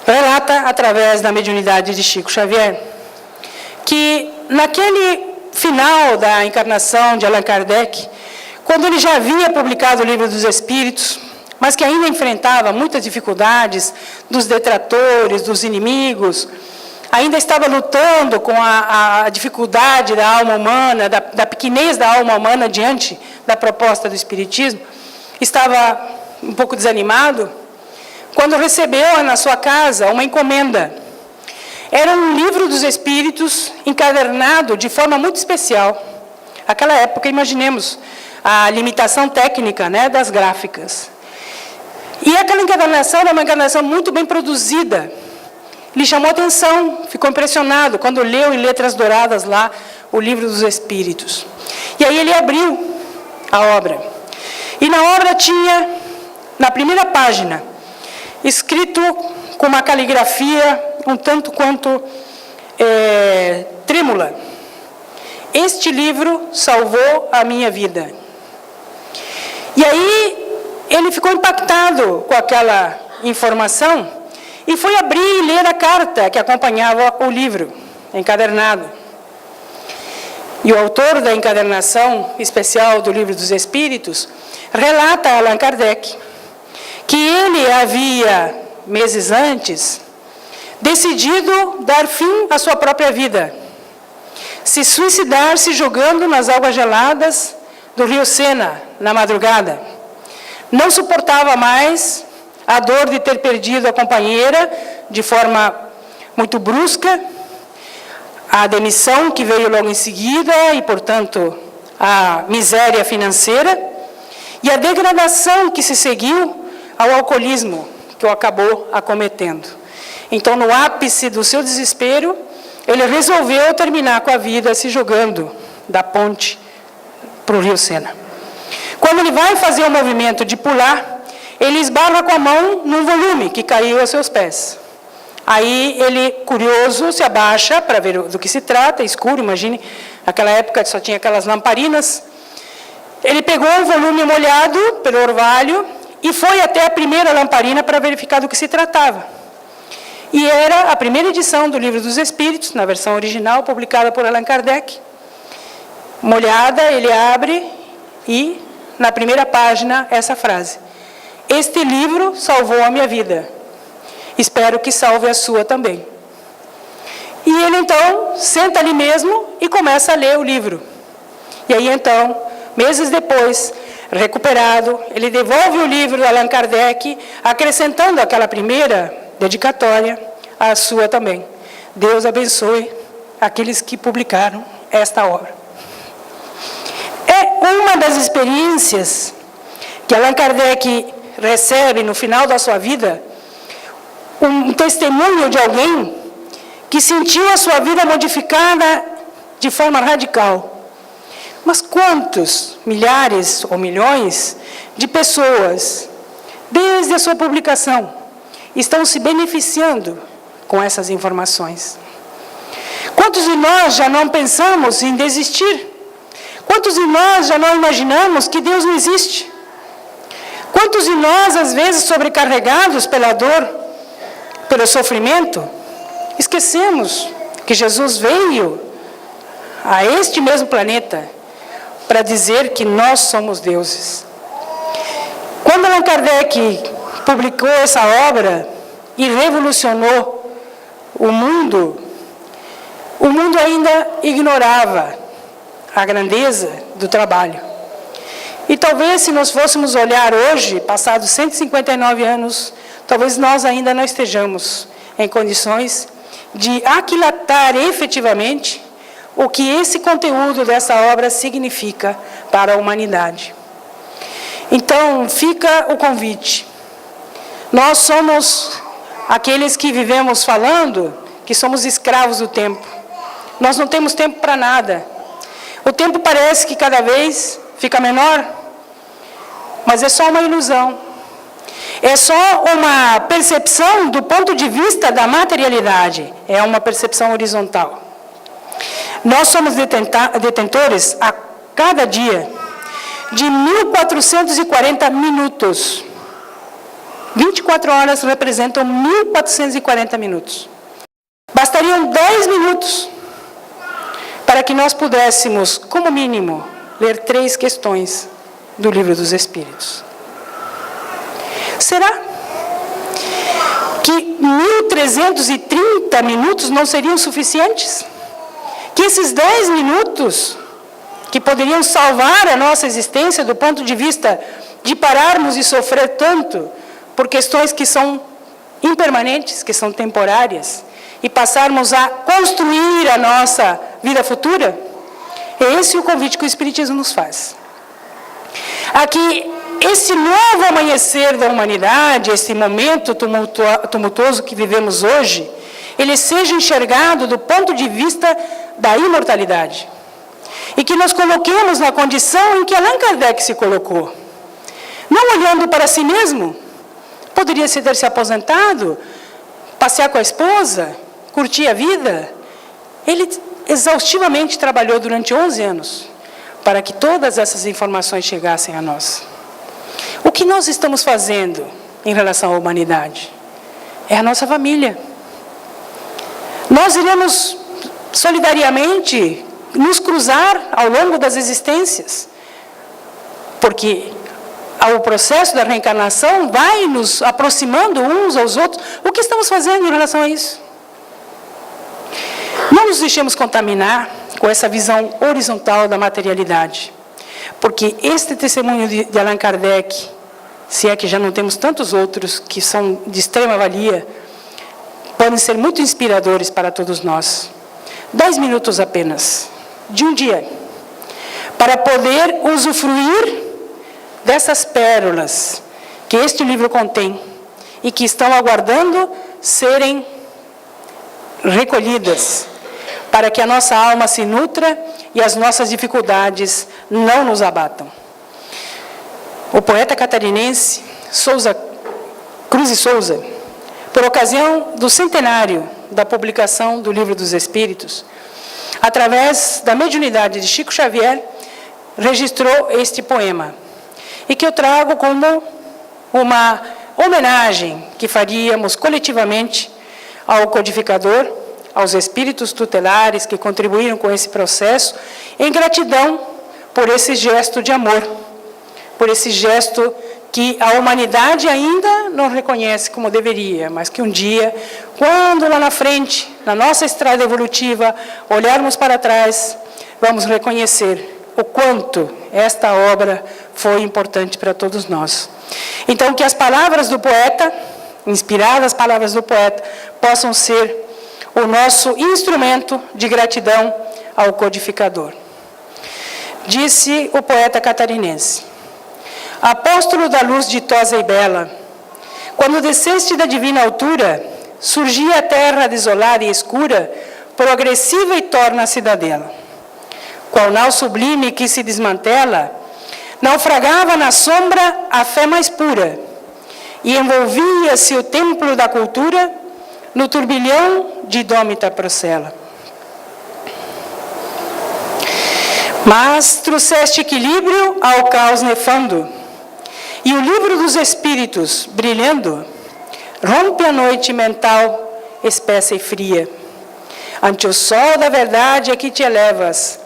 relata, através da mediunidade de Chico Xavier, que naquele final da encarnação de Allan Kardec, quando ele já havia publicado o Livro dos Espíritos, mas que ainda enfrentava muitas dificuldades dos detratores, dos inimigos, ainda estava lutando com a dificuldade da alma humana, da pequenez da alma humana diante da proposta do Espiritismo, estava um pouco desanimado, quando recebeu na sua casa uma encomenda. Era um Livro dos Espíritos encadernado de forma muito especial. Naquela época, imaginemos a limitação técnica, né, das gráficas. E aquela encadernação era uma encadernação muito bem produzida. Lhe chamou atenção, ficou impressionado quando leu em letras douradas lá o Livro dos Espíritos. E aí ele abriu a obra. E na obra tinha, na primeira página, escrito com uma caligrafia um tanto quanto trêmula: este livro salvou a minha vida. E aí ele ficou impactado com aquela informação e foi abrir e ler a carta que acompanhava o livro, encadernado. E o autor da encadernação especial do Livro dos Espíritos relata a Allan Kardec que ele havia, meses antes, decidido dar fim à sua própria vida, se suicidar se jogando nas águas geladas do rio Sena, na madrugada. Não suportava mais a dor de ter perdido a companheira de forma muito brusca, a demissão que veio logo em seguida e, portanto, a miséria financeira e a degradação que se seguiu ao alcoolismo que o acabou acometendo. Então, no ápice do seu desespero, ele resolveu terminar com a vida se jogando da ponte para o rio Sena. Quando ele vai fazer o movimento de pular, ele esbarra com a mão num volume que caiu aos seus pés. Aí ele, curioso, se abaixa para ver do que se trata, escuro, imagine, naquela época só tinha aquelas lamparinas. Ele pegou um volume molhado pelo orvalho e foi até a primeira lamparina para verificar do que se tratava. E era a primeira edição do Livro dos Espíritos, na versão original, publicada por Allan Kardec. Molhada, ele abre e, na primeira página, essa frase: este livro salvou a minha vida. Espero que salve a sua também. E ele, então, senta ali mesmo e começa a ler o livro. E aí, então, meses depois, recuperado, ele devolve o livro do Allan Kardec, acrescentando aquela primeira dedicatória à sua também. Deus abençoe aqueles que publicaram esta obra. É uma das experiências que Allan Kardec recebe no final da sua vida, um testemunho de alguém que sentiu a sua vida modificada de forma radical. Mas quantos milhares ou milhões de pessoas, desde a sua publicação, estão se beneficiando com essas informações? Quantos de nós já não pensamos em desistir? Quantos de nós já não imaginamos que Deus não existe? Quantos de nós, às vezes, sobrecarregados pela dor, pelo sofrimento, esquecemos que Jesus veio a este mesmo planeta para dizer que nós somos deuses? Quando Allan Kardec publicou essa obra e revolucionou o mundo ainda ignorava a grandeza do trabalho. E talvez, se nós fôssemos olhar hoje, passados 159 anos, talvez nós ainda não estejamos em condições de aquilatar efetivamente o que esse conteúdo dessa obra significa para a humanidade. Então, fica o convite. Nós somos aqueles que vivemos falando que somos escravos do tempo. Nós não temos tempo para nada. O tempo parece que cada vez fica menor, mas é só uma ilusão. É só uma percepção do ponto de vista da materialidade. É uma percepção horizontal. Nós somos detentores a cada dia de 1.440 minutos. 24 horas representam 1.440 minutos. Bastariam 10 minutos para que nós pudéssemos, como mínimo, ler 3 questões do Livro dos Espíritos. Será que 1.330 minutos não seriam suficientes? Que esses 10 minutos, que poderiam salvar a nossa existência do ponto de vista de pararmos de sofrer tanto por questões que são impermanentes, que são temporárias, e passarmos a construir a nossa vida futura? É esse o convite que o Espiritismo nos faz. Aqui, esse novo amanhecer da humanidade, esse momento tumultuoso que vivemos hoje, ele seja enxergado do ponto de vista da imortalidade. E que nos coloquemos na condição em que Allan Kardec se colocou. Não olhando para si mesmo. Poderia ter se aposentado, passear com a esposa, curtir a vida. Ele exaustivamente trabalhou durante 11 anos para que todas essas informações chegassem a nós. O que nós estamos fazendo em relação à humanidade? É a nossa família. Nós iremos solidariamente nos cruzar ao longo das existências, porque o processo da reencarnação vai nos aproximando uns aos outros. O que estamos fazendo em relação a isso? Não nos deixemos contaminar com essa visão horizontal da materialidade, porque este testemunho de Allan Kardec, se é que já não temos tantos outros que são de extrema valia, podem ser muito inspiradores para todos nós. 10 minutos apenas, de um dia, para poder usufruir dessas pérolas que este livro contém e que estão aguardando serem recolhidas, para que a nossa alma se nutra e as nossas dificuldades não nos abatam. O poeta catarinense Cruz e Souza, por ocasião do centenário da publicação do Livro dos Espíritos, através da mediunidade de Chico Xavier, registrou este poema, e que eu trago como uma homenagem que faríamos coletivamente ao codificador, aos espíritos tutelares que contribuíram com esse processo, em gratidão por esse gesto de amor, por esse gesto que a humanidade ainda não reconhece como deveria, mas que um dia, quando lá na frente, na nossa estrada evolutiva, olharmos para trás, vamos reconhecer o quanto esta obra foi importante para todos nós. Então, que as palavras do poeta, inspiradas palavras do poeta, possam ser o nosso instrumento de gratidão ao codificador. Disse o poeta catarinense: apóstolo da luz ditosa e bela, quando desceste da divina altura, surgia a terra desolada e escura, progressiva e torna a cidadela. qual nau sublime que se desmantela, naufragava na sombra a fé mais pura, e envolvia-se o templo da cultura no turbilhão de idômita procela. Mas trouxeste equilíbrio ao caos nefando, e o livro dos espíritos, brilhando, rompe a noite mental espessa e fria. Ante o sol da verdade a que te elevas,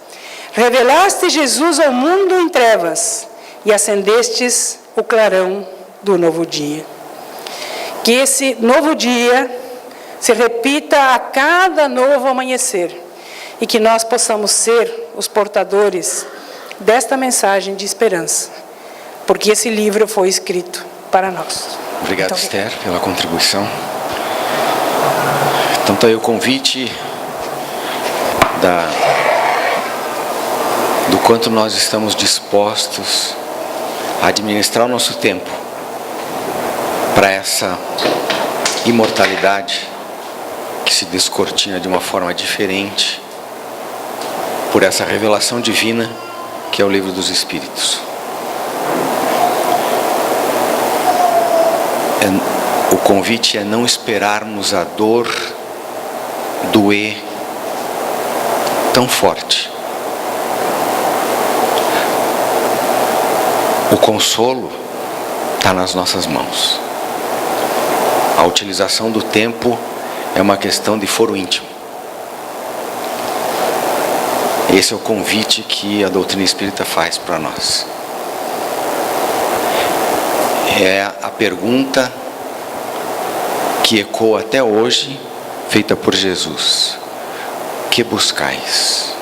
revelaste Jesus ao mundo em trevas e acendestes o clarão do novo dia. Que esse novo dia se repita a cada novo amanhecer e que nós possamos ser os portadores desta mensagem de esperança, porque esse livro foi escrito para nós. Obrigado, então, Esther, pela contribuição. Então está aí o convite do quanto nós estamos dispostos a administrar o nosso tempo para essa imortalidade que se descortina de uma forma diferente por essa revelação divina que é o livro dos Espíritos. O convite é não esperarmos a dor doer tão forte. O consolo está nas nossas mãos. A utilização do tempo é uma questão de foro íntimo. Esse é o convite que a doutrina espírita faz para nós. É a pergunta que ecoa até hoje, feita por Jesus: que buscais?